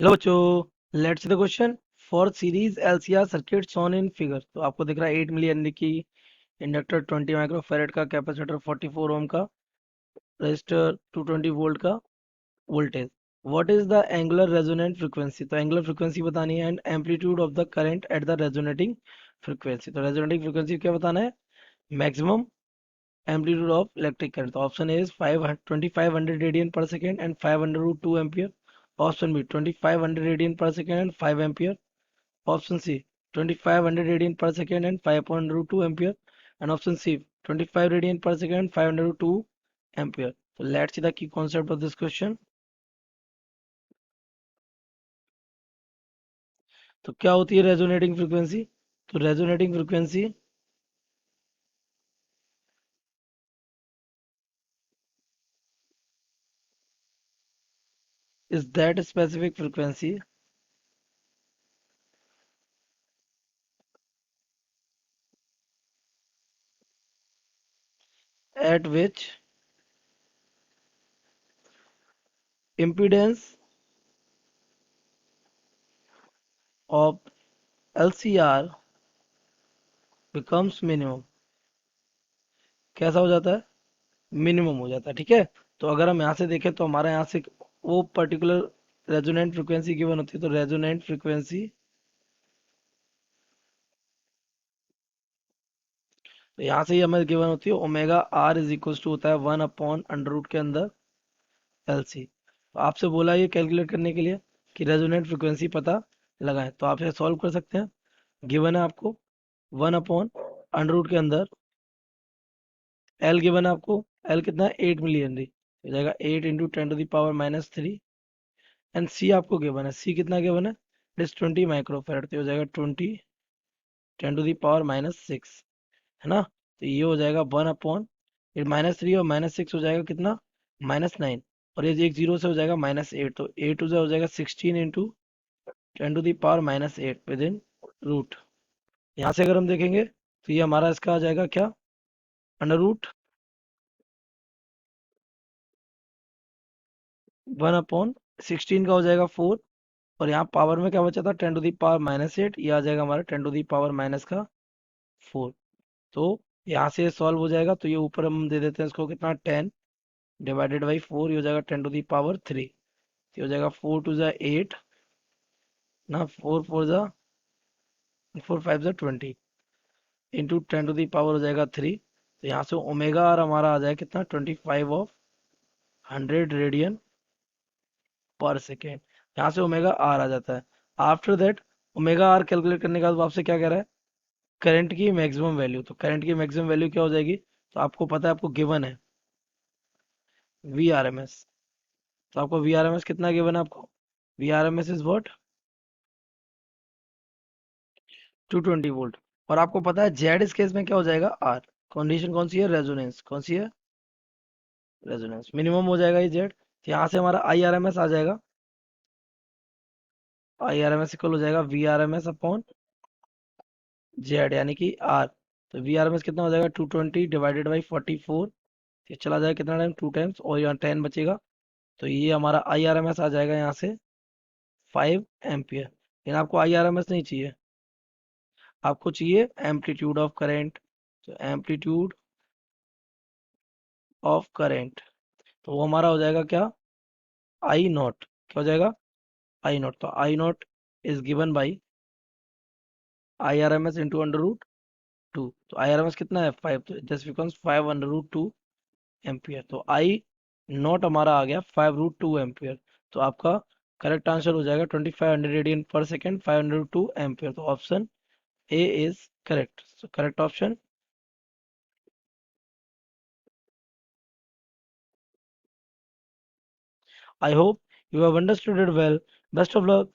Hello बच्चों, let's see the question for series LCR circuit shown in figure. तो आपको दिख रहा है 8 मिली हेनरी की इंडक्टर 20 माइक्रोफैरेड का कैपेसिटर 44 ओम का रेजिस्टर 220 वोल्ट का voltage. What is the angular resonant frequency? तो एंगुलर फ्रीक्वेंसी बतानी है and amplitude of the current at the resonating frequency. तो रेजोनेटिंग फ्रीक्वेंसी क्या बताना है? Maximum amplitude of electric current. The option A is 2500 radian per second and 500 root 2 ampere. Option B 2500 radian per second and 5 ampere. Option C 2500 radian per second and 500 root 2 ampere. And option C 25 radian per second and 500 root 2 ampere. So let's see the key concept of this question. तो क्या होती है resonating frequency? तो resonating frequency is that specific frequency at which impedance of LCR becomes minimum. कैसा हो जाता है? Minimum हो जाता है। ठीक है, तो अगर हम यहाँ से देखें तो हमारे यहाँ से वो पर्टिकुलर रेजोनेंट फ्रीक्वेंसी गिवन होती है। तो रेजोनेंट फ्रीक्वेंसी, तो यहाँ से ही हमें गिवन होती है omega R is equal to होता है 1/अंडर रूट के अंदर एल सी। तो आपसे बोला ये कैलकुलेट करने के लिए कि रेजोनेंट फ्रीक्वेंसी पता लगाएं, तो आप इसे सॉल्व कर सकते हैं। गिवन है आपको 1/अंडर रूट के अंदर एल गिवन है आपको। एल कितना है? 8 मिली हेनरी। हो जाएगा 8 इंटू 10⁻³ एंड सी आपको गिवन है। सी कितना गिवन है? It is 20 microfarad. तो हो जाएगा 20 10⁻⁻6, है ना। तो ये हो जाएगा 1/, ये -3 और -6 हो जाएगा कितना? -9। और ये एक जीरो से हो जाएगा -8। तो 8 हो जाएगा 16 इंटू 10⁻⁻8 विद इन रूट। यहाँ से अगर हम देखेंगे तो ये हमारा इसका आ जाएगा क्या? √1/16 का हो जाएगा 4। और यहाँ पावर में क्या बचा था? 10⁻⁻8। ये आ जाएगा हमारा 10⁻⁻4। तो यहाँ से सॉल्व हो जाएगा। तो ये ऊपर हम दे देते हैं इसको कितना? 10 डिवाइडेड बाई 4। ये हो जाएगा 10⁻3। ये हो जाएगा 4 2 8 ना, 4 4 4 5 20 इंटू 10⁻, हो जाएगा 3। तो यहाँ से ओमेगा आर हमारा आ जाएगा कितना? 25/100 रेडियन पर सेकेंड। यहाँ से ओमेगा आर आ जाता है। After that omega R calculate करने के बाद वो आपसे क्या कह रहा है? करंट की मैक्सिमम वैल्यू। तो करंट की मैक्सिमम वैल्यू क्या हो जाएगी? तो आपको पता है, आपको गिवन है वी आर एम एस। तो आपको वी आर एम एस कितना गिवन है आपको? V R M S is what? 220 volt. और आपको पता है जेड इस केस में क्या हो जाएगा? आर। कंडीशन कौन सी है? रेजोनेंस। कौन सी है? रेजोनेंस। मिनिमम हो जाएगा ये जेड। तो यहाँ से हमारा आई आर एम एस आ जाएगा। I R M S equal हो जाएगा V R M S upon Z यानी कि आर। तो वी आर एम एस कितना हो जाएगा? 220 डिवाइडेड बाई 44। ये चला जाएगा कितना टाइम? 2 टाइम्स, और यहाँ 10 बचेगा। तो ये हमारा आई आर एम एस आ जाएगा यहाँ से 5 एम्पियर। लेकिन आपको आई आर एम एस नहीं चाहिए, आपको चाहिए एम्पलीट्यूड ऑफ करेंट। तो एम्पलीट्यूड ऑफ करेंट, तो वो हमारा हो जाएगा क्या? I naught. क्या हो जाएगा? I naught. तो I naught is given by I R M S into √2। तो आई आर एम एस कितना है? 5। तो दिस बिकम्स 5 √2 एम्पियर। तो आई नॉट हमारा आ गया 5 √2 एम्पियर। तो आपका करेक्ट आंसर हो जाएगा 2500 रेडियन पर सेकेंड 502 एम्पियर। तो option A is correct. So correct option. I hope you have understood it well. Best of luck.